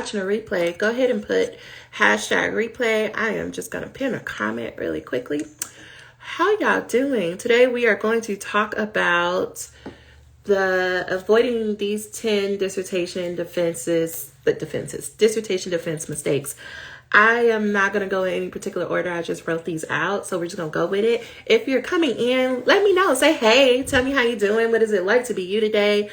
watching a replay, go ahead and put hashtag replay. I am just going to pin a comment really quickly. How y'all doing? Today we are going to talk about avoiding these 10 dissertation defense mistakes. I am not going to go in any particular order. I just wrote these out, so we're just going to go with it. If you're coming in, let me know. Say, hey, tell me how you doing. What is it like to be you today?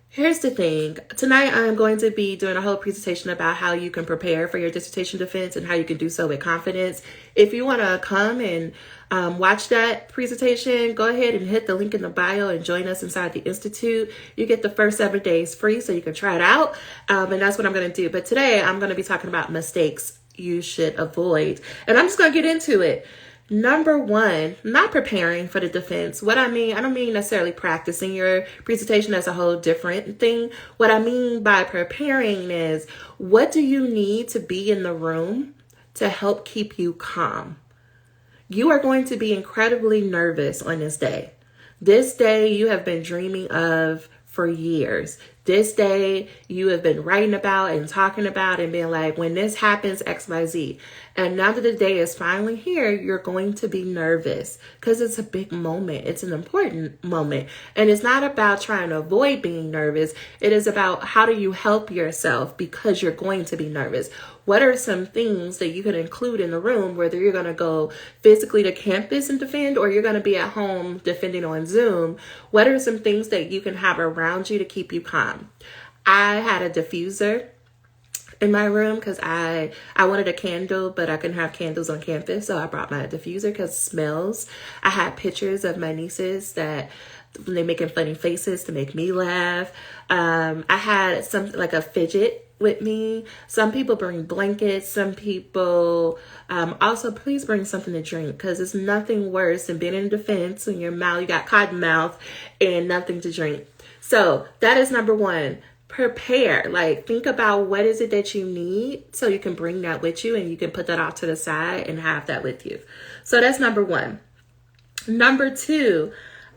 Here's the thing. Tonight, I'm going to be doing a whole presentation about how you can prepare for your dissertation defense and how you can do so with confidence. If you want to come and watch that presentation, go ahead and hit the link in the bio and join us inside the Institute. You get the first 7 days free, so you can try it out. And that's what I'm going to do. But today, I'm going to be talking about mistakes you should avoid. And I'm just going to get into it. Number one, not preparing for the defense. What I don't mean necessarily practicing your presentation. That's a whole different thing. What I mean by preparing is, what do you need to be in the room to help keep you calm? You are going to be incredibly nervous on this day. This day you have been dreaming of for years. This day you have been writing about and talking about and being like, when this happens, X, Y, Z. And now that the day is finally here, you're going to be nervous because it's a big moment. It's an important moment. And it's not about trying to avoid being nervous. It is about how do you help yourself because you're going to be nervous. What are some things that you can include in the room, whether you're going to go physically to campus and defend or you're going to be at home defending on Zoom? What are some things that you can have around you to keep you calm? I had a diffuser in my room because I wanted a candle, but I couldn't have candles on campus. So I brought my diffuser because it smells. I had pictures of my nieces that when they're making funny faces to make me laugh. I had something like a fidget with me. Some people bring blankets. Some people also please bring something to drink because it's nothing worse than being in defense when your mouth, you got cotton mouth and nothing to drink. So that is number one. Prepare. Like, think about what is it that you need so you can bring that with you and you can put that off to the side and have that with you. So that's number one. Number two,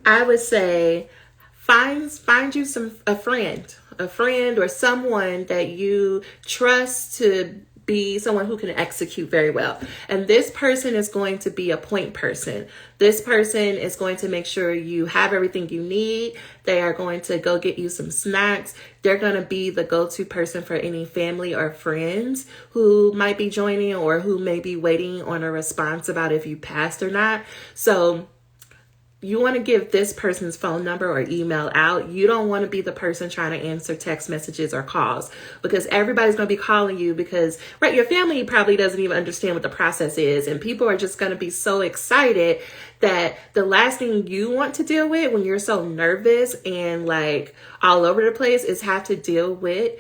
I would say find you a friend or someone that you trust to be someone who can execute very well. And this person is going to be a point person. This person is going to make sure you have everything you need. They are going to go get you some snacks. They're going to be the go-to person for any family or friends who might be joining or who may be waiting on a response about if you passed or not. So you want to give this person's phone number or email out. You don't want to be the person trying to answer text messages or calls because everybody's going to be calling you because, right, your family probably doesn't even understand what the process is. And people are just going to be so excited that the last thing you want to deal with when you're so nervous and like all over the place is have to deal with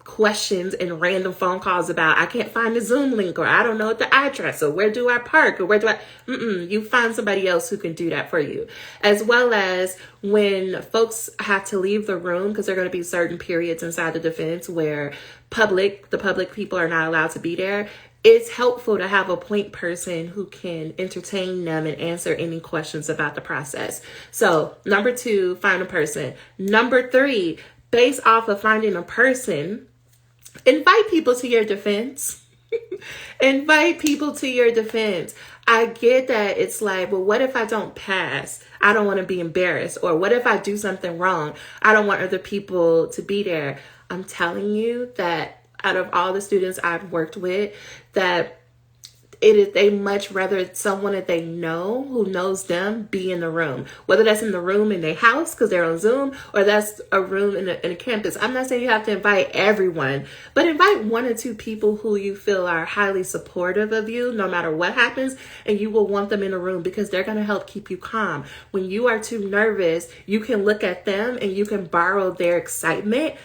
questions and random phone calls about I can't find the Zoom link or I don't know the address or where do I park or where do I you find somebody else who can do that for you. As well as when folks have to leave the room because there are going to be certain periods inside the defense where the public people are not allowed to be there. It's helpful to have a point person who can entertain them and answer any questions about the process. So number two, find a person. Number three, based off of finding a person, invite people to your defense. Invite people to your defense. I get that it's like, well, what if I don't pass? I don't want to be embarrassed. Or what if I do something wrong? I don't want other people to be there. I'm telling you that out of all the students I've worked with, that they much rather someone that they know who knows them be in the room, whether that's in the room in their house because they're on Zoom or that's a room in a campus. I'm not saying you have to invite everyone, but invite one or two people who you feel are highly supportive of you no matter what happens, and you will want them in the room because they're going to help keep you calm. When you are too nervous, you can look at them and you can borrow their excitement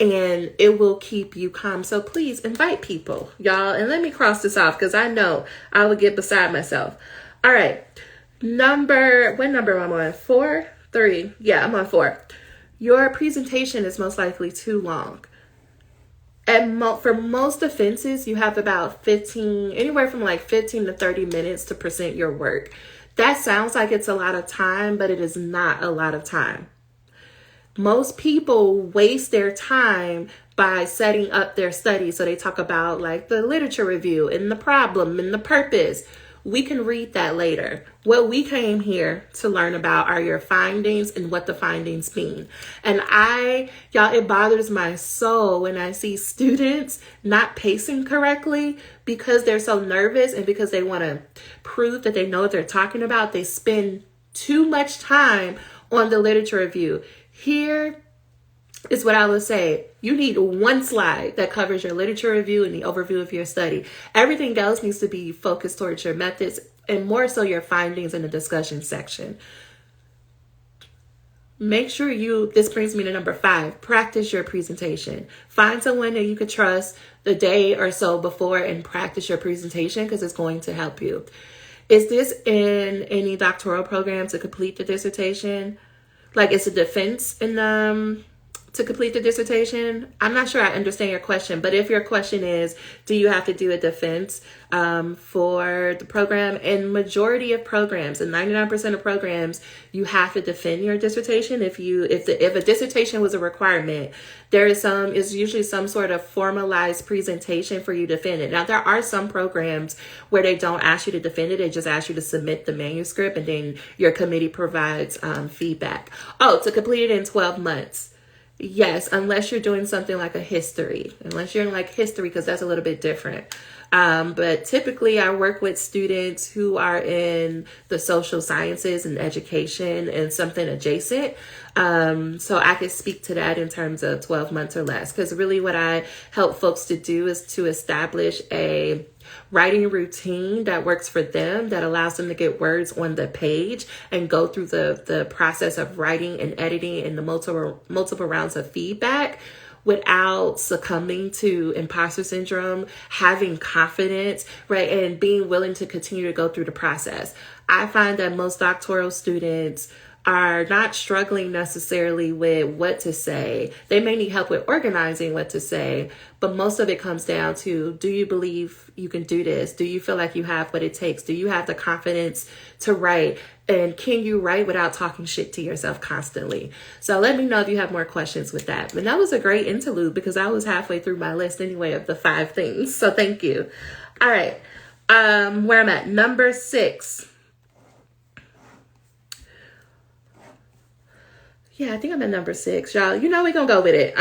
and it will keep you calm. So please invite people, y'all. And let me cross this off because I know I would get beside myself. All right. What number am I on? 4? 3? Yeah, I'm on 4. Your presentation is most likely too long. For most offenses, you have about anywhere from like 15 to 30 minutes to present your work. That sounds like it's a lot of time, but it is not a lot of time. Most people waste their time by setting up their study. So they talk about like the literature review and the problem and the purpose. We can read that later. What we came here to learn about are your findings and what the findings mean. And y'all, it bothers my soul when I see students not pacing correctly because they're so nervous and because they want to prove that they know what they're talking about. They spend too much time on the literature review. Here is what I would say. You need one slide that covers your literature review and the overview of your study. Everything else needs to be focused towards your methods and more so your findings in the discussion section. Make sure this brings me to number 5, practice your presentation. Find someone that you could trust the day or so before and practice your presentation because it's going to help you. Is this in any doctoral program to complete the dissertation? Like, it's a defense in to complete the dissertation? I'm not sure I understand your question, but if your question is, do you have to do a defense for the program? In majority of programs, and 99% of programs, you have to defend your dissertation. If a dissertation was a requirement, is usually some sort of formalized presentation for you to defend it. Now, there are some programs where they don't ask you to defend it. They just ask you to submit the manuscript and then your committee provides feedback. Oh, to complete it in 12 months. Yes, unless you're doing something like a history, unless you're in like history, because that's a little bit different. But typically I work with students who are in the social sciences and education and something adjacent. So I could speak to that in terms of 12 months or less, because really what I help folks to do is to establish a writing routine that works for them, that allows them to get words on the page and go through the process of writing and editing and the multiple rounds of feedback without succumbing to imposter syndrome, having confidence, right, and being willing to continue to go through the process. I find that most doctoral students are not struggling necessarily with what to say. They may need help with organizing what to say, but most of it comes down to, do you believe you can do this? Do you feel like you have what it takes? Do you have the confidence to write? And can you write without talking shit to yourself constantly? So let me know if you have more questions with that. And that was a great interlude because I was halfway through my list anyway of the 5 things. So thank you. All right. Where I'm at, number 6. Yeah, I think I'm at number 6, y'all. You know we're going to go with it.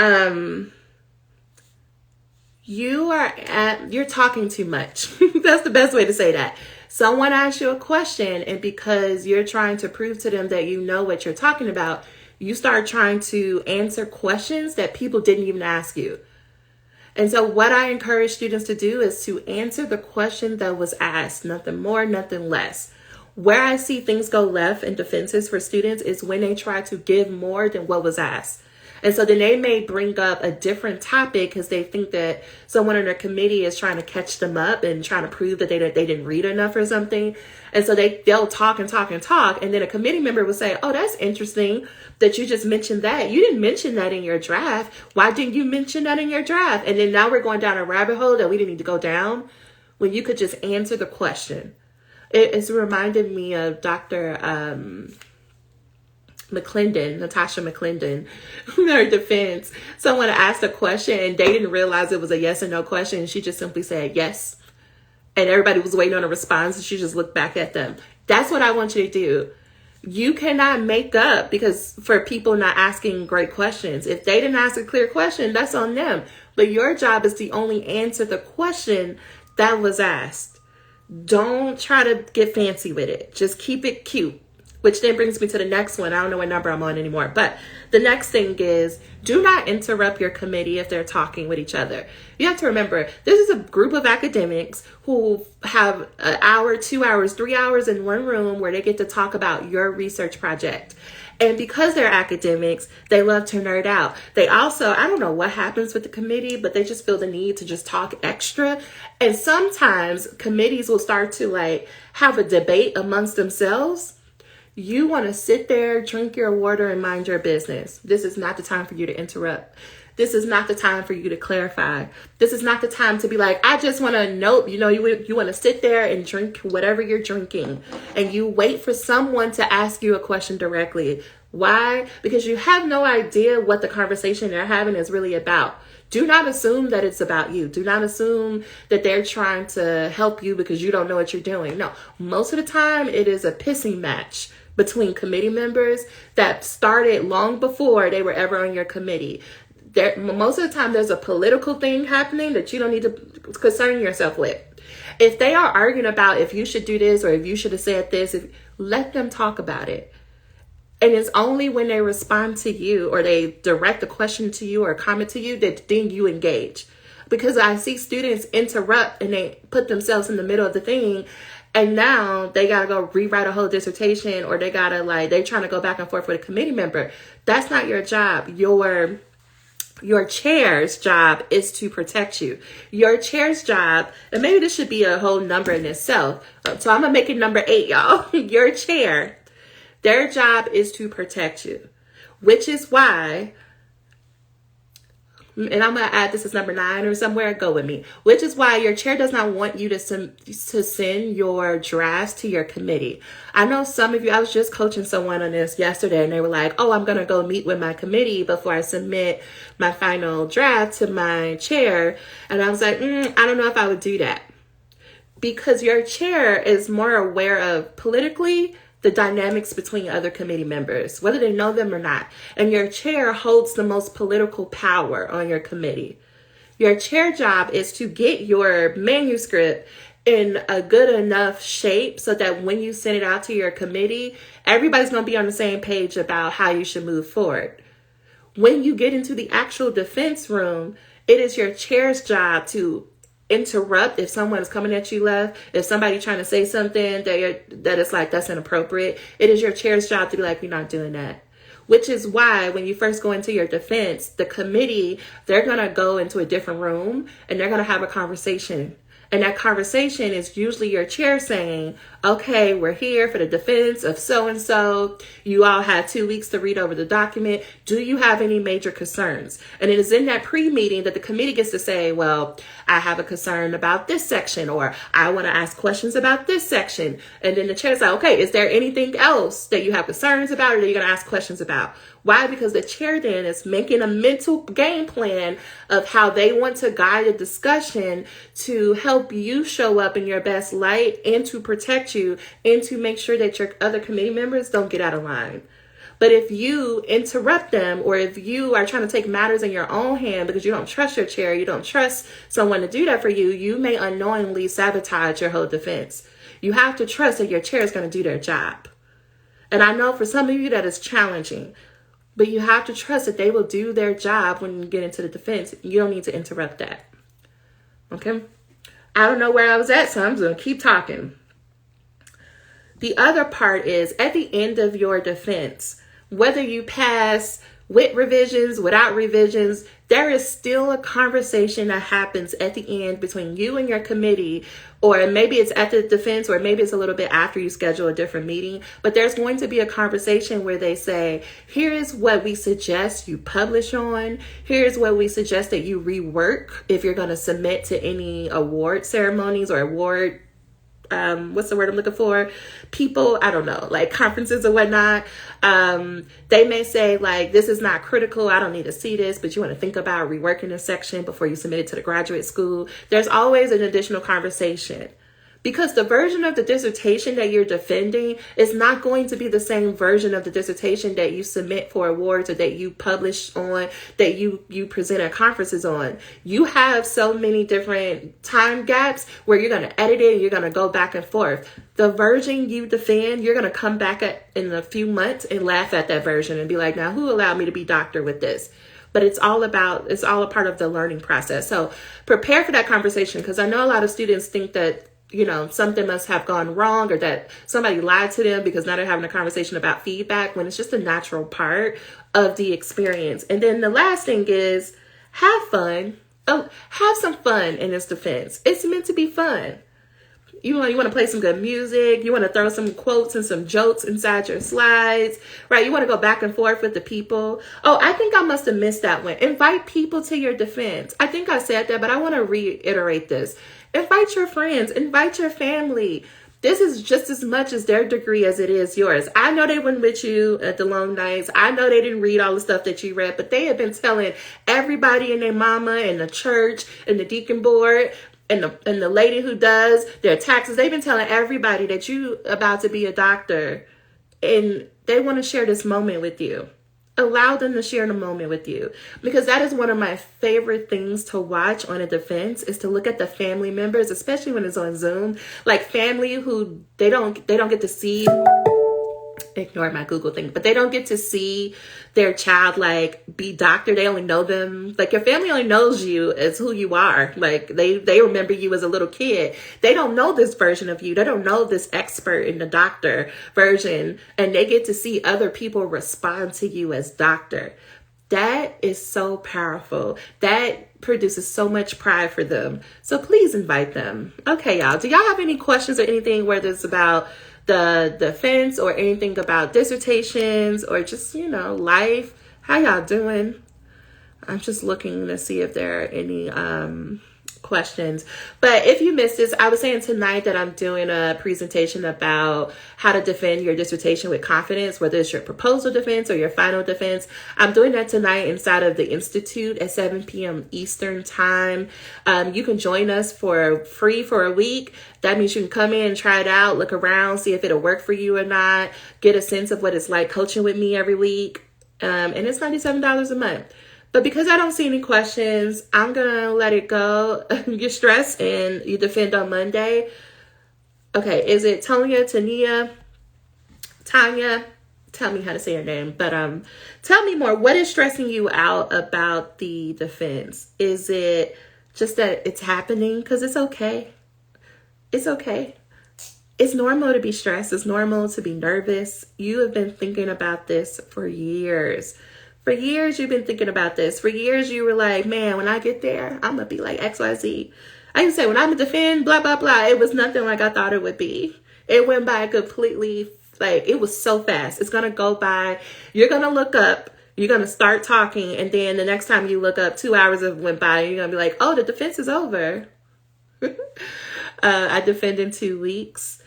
You're talking too much. That's the best way to say that. Someone asks you a question, and because you're trying to prove to them that you know what you're talking about, you start trying to answer questions that people didn't even ask you. And so what I encourage students to do is to answer the question that was asked, nothing more, nothing less. Where I see things go left in defenses for students is when they try to give more than what was asked. And so then they may bring up a different topic because they think that someone in their committee is trying to catch them up and trying to prove that they didn't read enough or something. And so they'll talk and talk and talk. And then a committee member will say, oh, that's interesting that you just mentioned that. You didn't mention that in your draft. Why didn't you mention that in your draft? And then now we're going down a rabbit hole that we didn't need to go down when you could just answer the question. It's reminded me of Dr. Natasha McClendon, in her defense. Someone asked a question and they didn't realize it was a yes or no question. And she just simply said yes. And everybody was waiting on a response and she just looked back at them. That's what I want you to do. You cannot make up because for people not asking great questions. If they didn't ask a clear question, that's on them. But your job is to only answer the question that was asked. Don't try to get fancy with it. Just keep it cute. Which then brings me to the next one. I don't know what number I'm on anymore. But the next thing is, do not interrupt your committee if they're talking with each other. You have to remember, this is a group of academics who have an hour, 2 hours, 3 hours in one room where they get to talk about your research project. And because they're academics, they love to nerd out. They also, I don't know what happens with the committee, but they just feel the need to just talk extra. And sometimes committees will start to have a debate amongst themselves. You want to sit there, drink your water, and mind your business. This is not the time for you to interrupt. This is not the time for you to clarify. This is not the time to be like, I just want to nope. You want to sit there and drink whatever you're drinking. And you wait for someone to ask you a question directly. Why? Because you have no idea what the conversation they're having is really about. Do not assume that it's about you. Do not assume that they're trying to help you because you don't know what you're doing. No, most of the time it is a pissing match between committee members that started long before they were ever on your committee. Most of the time there's a political thing happening that you don't need to concern yourself with. If they are arguing about if you should do this or if you should have said this, let them talk about it. And it's only when they respond to you or they direct a question to you or a comment to you that then you engage. Because I see students interrupt and they put themselves in the middle of the thing, and now they got to go rewrite a whole dissertation, or they're trying to go back and forth with a committee member. That's not your job. Your chair's job is to protect you. Your chair's job, and maybe this should be a whole number in itself. So I'm going to make it number 8, y'all. Your chair, their job is to protect you, which is why, and I'm going to add this as number 9 or somewhere, go with me, which is why your chair does not want you to send your drafts to your committee. I know some of you, I was just coaching someone on this yesterday, and they were like, oh, I'm going to go meet with my committee before I submit my final draft to my chair. And I was like, I don't know if I would do that. Because your chair is more aware of politically the dynamics between other committee members, whether they know them or not. And your chair holds the most political power on your committee. Your chair job is to get your manuscript in a good enough shape so that when you send it out to your committee, everybody's going to be on the same page about how you should move forward. When you get into the actual defense room, it is your chair's job to interrupt if someone is coming at you left, if somebody's trying to say something that is like, that's inappropriate. It is your chair's job to be like, we're not doing that. Which is why when you first go into your defense, the committee, they're going to go into a different room and they're going to have a conversation. And that conversation is usually your chair saying, okay, we're here for the defense of so-and-so. You all had 2 weeks to read over the document. Do you have any major concerns? And it is in that pre-meeting that the committee gets to say, well, I have a concern about this section, or I want to ask questions about this section. And then the chair's like, okay, is there anything else that you have concerns about or that you're going to ask questions about? Why? Because the chair then is making a mental game plan of how they want to guide a discussion to help you show up in your best light and to protect you and to make sure that your other committee members don't get out of line. But if you interrupt them, or if you are trying to take matters in your own hand because you don't trust your chair, you don't trust someone to do that for you, you may unknowingly sabotage your whole defense. You have to trust that your chair is going to do their job. And I know for some of you that is challenging. But you have to trust that they will do their job when you get into the defense. You don't need to interrupt that. Okay? I don't know where I was at, so I'm just going to keep talking. The other part is at the end of your defense, whether you pass with revisions, without revisions, there is still a conversation that happens at the end between you and your committee, or maybe it's at the defense, or maybe it's a little bit after you schedule a different meeting, but there's going to be a conversation where they say, here's what we suggest you publish on, here's what we suggest that you rework if you're going to submit to any award ceremonies or award what's the word I'm looking for? People, I don't know, like conferences or whatnot. They may say like, this is not critical. I don't need to see this, but you want to think about reworking this section before you submit it to the graduate school. There's always an additional conversation. Because the version of the dissertation that you're defending is not going to be the same version of the dissertation that you submit for awards or that you publish on, that you present at conferences on. You have so many different time gaps where you're going to edit it and you're going to go back and forth. The version you defend, you're going to come back in a few months and laugh at that version and be like, now who allowed me to be doctor with this? But it's all a part of the learning process. So prepare for that conversation, because I know a lot of students think that something must have gone wrong or that somebody lied to them because now they're having a conversation about feedback, when it's just a natural part of the experience. And then the last thing is have fun. Oh, have some fun in this defense. It's meant to be fun. You want to play some good music. You want to throw some quotes and some jokes inside your slides, right? You want to go back and forth with the people. Oh, I think I must have missed that one. Invite people to your defense. I think I said that, but I want to reiterate this. Invite your friends, invite your family. This is just as much as their degree as it is yours. I know they went with you at the long nights. I know they didn't read all the stuff that you read, but they have been telling everybody and their mama and the church and the deacon board and the lady who does their taxes. They've been telling everybody that you about to be a doctor, and they want to share this moment with you. Allow them to share the moment with you, because that is one of my favorite things to watch on a defense, is to look at the family members, especially when it's on Zoom, like family who they don't get to see. Ignore my Google thing, but they don't get to see their child like be doctor. They only know them, like your family only knows you as who you are. Like they remember you as a little kid. They don't know this version of you. They don't know this expert in the doctor version, and they get to see other people respond to you as doctor. That is so powerful. That produces so much pride for them. So please invite them. Okay, y'all. Do y'all have any questions or anything, whether it's about the defense or anything about dissertations or just, life? How y'all doing? I'm just looking to see if there are any questions. But if you missed this, I was saying tonight that I'm doing a presentation about how to defend your dissertation with confidence, whether it's your proposal defense or your final defense. I'm doing that tonight inside of the Institute at 7 p.m. Eastern time. You can join us for free for a week. That means you can come in and try it out, look around, see if it'll work for you or not, get a sense of what it's like coaching with me every week. And it's $97 a month. But because I don't see any questions, I'm going to let it go. You're stressed and you defend on Monday. Okay, is it Tanya? Tell me how to say your name. But tell me more. What is stressing you out about the defense? Is it just that it's happening? Because it's okay. It's okay. It's normal to be stressed. It's normal to be nervous. You have been thinking about this for years. For years, you've been thinking about this. For years, you were like, man, when I get there, I'm going to be like XYZ. I can say, when I'm going to defend, blah, blah, blah. It was nothing like I thought it would be. It went by completely, like, it was so fast. It's going to go by. You're going to look up. You're going to start talking. And then the next time you look up, 2 hours have went by. And you're going to be like, oh, the defense is over. I defend in 2 weeks.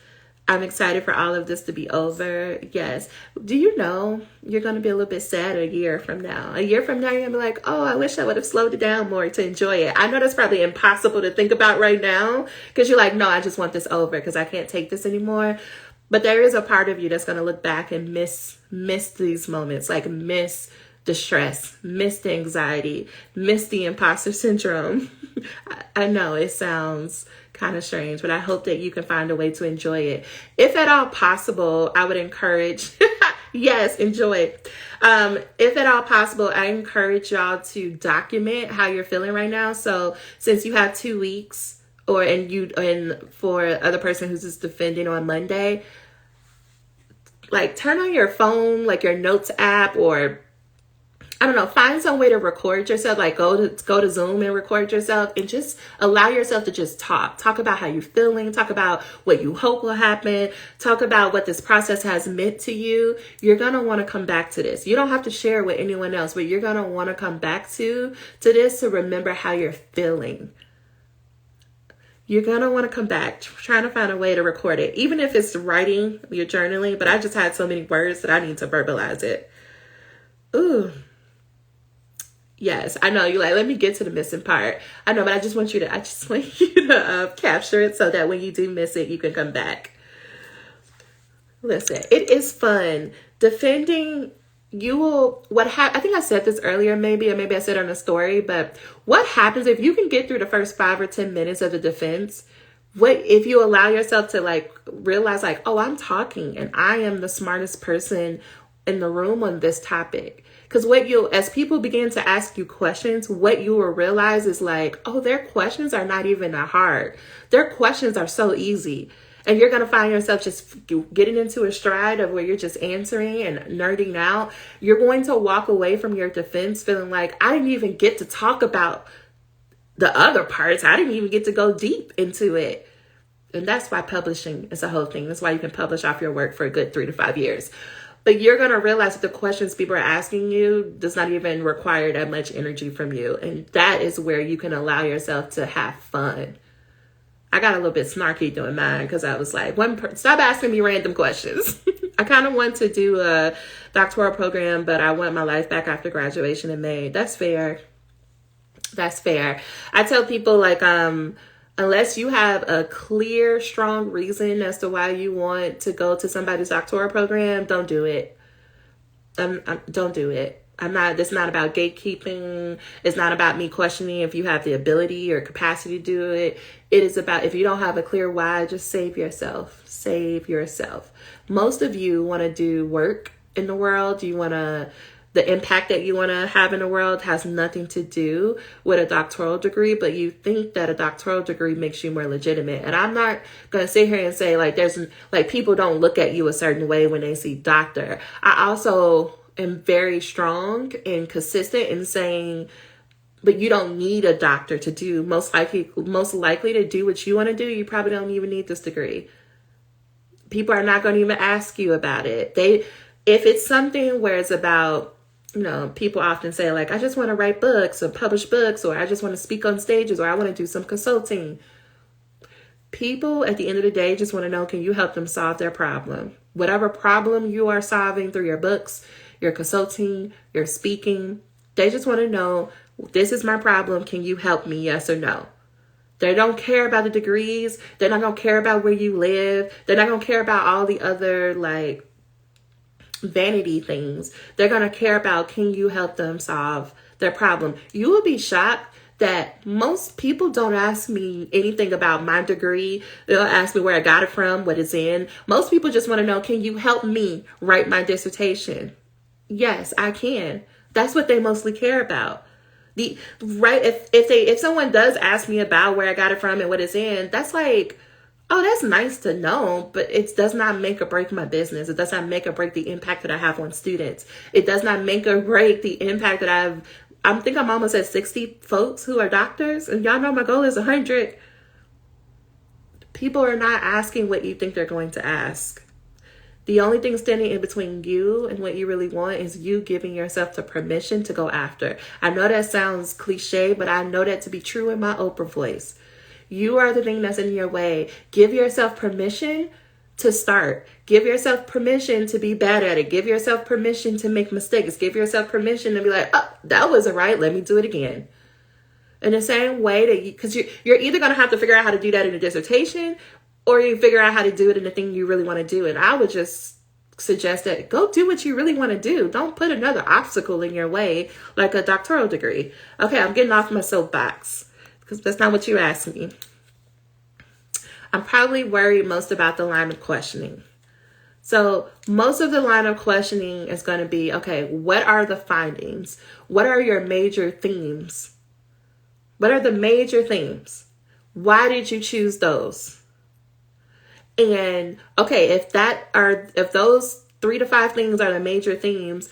I'm excited for all of this to be over. Yes. Do you know you're going to be a little bit sad a year from now? A year from now, you're going to be like, oh, I wish I would have slowed it down more to enjoy it. I know that's probably impossible to think about right now because you're like, no, I just want this over because I can't take this anymore. But there is a part of you that's going to look back and miss these moments, like miss the stress, miss the anxiety, miss the imposter syndrome. I know it sounds kind of strange, but I hope that you can find a way to enjoy it. If at all possible, I would encourage, yes, enjoy it. If at all possible, I encourage y'all to document how you're feeling right now. So since you have 2 weeks, and for other person who's just defending on Monday, like turn on your phone, like your notes app, or I don't know, find some way to record yourself, like go to Zoom and record yourself and just allow yourself to just talk about how you're feeling, talk about what you hope will happen, talk about what this process has meant to you. You're going to want to come back to this. You don't have to share it with anyone else, but you're going to want to come back to this to remember how you're feeling. You're going to want to come back, trying to find a way to record it, even if it's writing, you're journaling, but I just had so many words that I need to verbalize it. Ooh. Yes, I know you're like, let me get to the missing part. I know, but I just want you to capture it so that when you do miss it, you can come back. Listen, it is fun. Defending, I think I said this earlier, maybe, or maybe I said it on a story, but what happens if you can get through the first 5 or 10 minutes of the defense? What if you allow yourself to like realize like, oh, I'm talking and I am the smartest person in the room on this topic? Because as people begin to ask you questions, what you will realize is like, oh, their questions are not even that hard. Their questions are so easy. And you're going to find yourself just getting into a stride of where you're just answering and nerding out. You're going to walk away from your defense feeling like, I didn't even get to talk about the other parts. I didn't even get to go deep into it. And that's why publishing is a whole thing. That's why you can publish off your work for a good 3 to 5 years. But you're going to realize that the questions people are asking you does not even require that much energy from you. And that is where you can allow yourself to have fun. I got a little bit snarky doing mine because I was like, stop asking me random questions. I kind of want to do a doctoral program, but I want my life back after graduation in May. That's fair. That's fair. I tell people, like, unless you have a clear, strong reason as to why you want to go to somebody's doctoral program, don't do it. Don't do it. It's not about gatekeeping. It's not about me questioning if you have the ability or capacity to do it. It is about, if you don't have a clear why, just save yourself. Save yourself. Most of you want to do work in the world. The impact that you want to have in the world has nothing to do with a doctoral degree, but you think that a doctoral degree makes you more legitimate. And I'm not going to sit here and say people don't look at you a certain way when they see doctor. I also am very strong and consistent in saying, but you don't need a doctor to do most likely to do what you want to do. You probably don't even need this degree. People are not going to even ask you about it. If it's something where it's about, people often say, like, I just want to write books or publish books, or I just want to speak on stages, or I want to do some consulting. People at the end of the day just want to know, can you help them solve their problem? Whatever problem you are solving through your books, your consulting, your speaking, they just want to know, this is my problem. Can you help me? Yes or no? They don't care about the degrees. They're not going to care about where you live. They're not going to care about all the other, vanity things. They're going to care about, can you help them solve their problem? You will be shocked that most people don't ask me anything about my degree. They'll ask me where I got it from, what it's in. Most people just want to know, can you help me write my dissertation? Yes, I can. That's what they mostly care about. If someone does ask me about where I got it from and what it's in, that's like, oh, that's nice to know, but it does not make or break my business. It does not make or break the impact that I have on students. It does not make or break the impact that I think I'm almost at 60 folks who are doctors, and y'all know my goal is 100. People are not asking what you think they're going to ask. The only thing standing in between you and what you really want is you giving yourself the permission to go after. I know that sounds cliche, but I know that to be true in my Oprah voice. You are the thing that's in your way. Give yourself permission to start. Give yourself permission to be bad at it. Give yourself permission to make mistakes. Give yourself permission to be like, oh, that wasn't right. Let me do it again. In the same way that because you're either going to have to figure out how to do that in a dissertation, or you figure out how to do it in the thing you really want to do. And I would just suggest that go do what you really want to do. Don't put another obstacle in your way, like a doctoral degree. Okay, I'm getting off my soapbox, because that's not what you asked me. I'm probably worried most about the line of questioning. So most of the line of questioning is going to be, okay, what are the findings? What are your major themes? What are the major themes? Why did you choose those? And okay, if those 3 to 5 things are the major themes,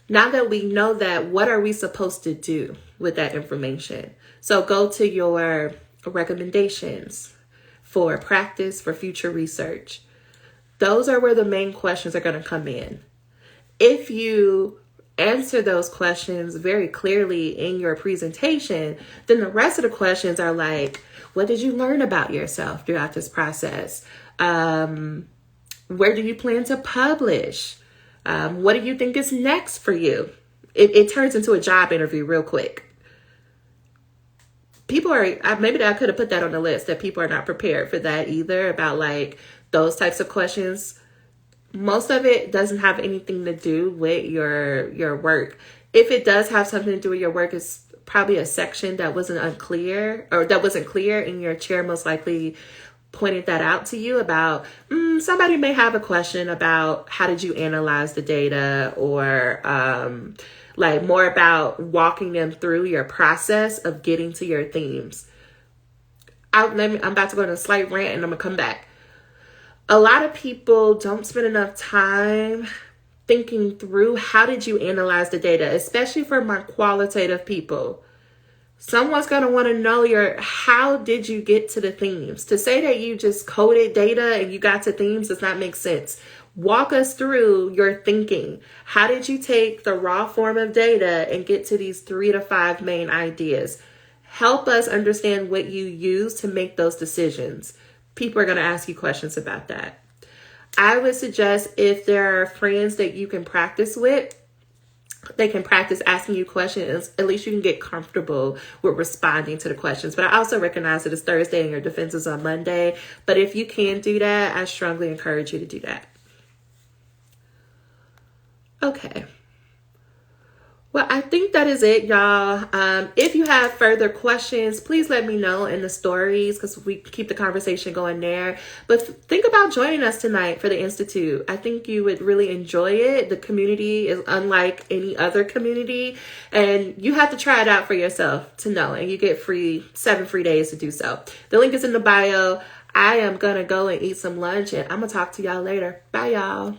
now that we know that, what are we supposed to do with that information? So go to your recommendations for practice, for future research. Those are where the main questions are going to come in. If you answer those questions very clearly in your presentation, then the rest of the questions are like, what did you learn about yourself throughout this process? Where do you plan to publish? What do you think is next for you? It turns into a job interview real quick. People are, maybe I could have put that on the list, that people are not prepared for that either, about like those types of questions. Most of it doesn't have anything to do with your work. If it does have something to do with your work, it's probably a section that wasn't clear in your chair, most likely pointed that out to you about, somebody may have a question about how did you analyze the data, or like more about walking them through your process of getting to your themes. I'm about to go on a slight rant and I'm gonna come back. A lot of people don't spend enough time thinking through, how did you analyze the data, especially for my qualitative people. Someone's going to want to know how did you get to the themes? To say that you just coded data and you got to themes does not make sense. Walk us through your thinking. How did you take the raw form of data and get to these 3 to 5 main ideas? help us understand what you use to make those decisions. People are going to ask you questions about that. I would suggest if there are friends that you can practice with, they can practice asking you questions. At least you can get comfortable with responding to the questions. But I also recognize that it's Thursday and your defense is on Monday. But if you can do that, I strongly encourage you to do that. Okay. Well, I think that is it, y'all. If you have further questions, please let me know in the stories because we keep the conversation going there. But think about joining us tonight for the Institute. I think you would really enjoy it. The community is unlike any other community, and you have to try it out for yourself to know, and you get 7 free days to do so. The link is in the bio. I am going to go and eat some lunch, and I'm going to talk to y'all later. Bye, y'all.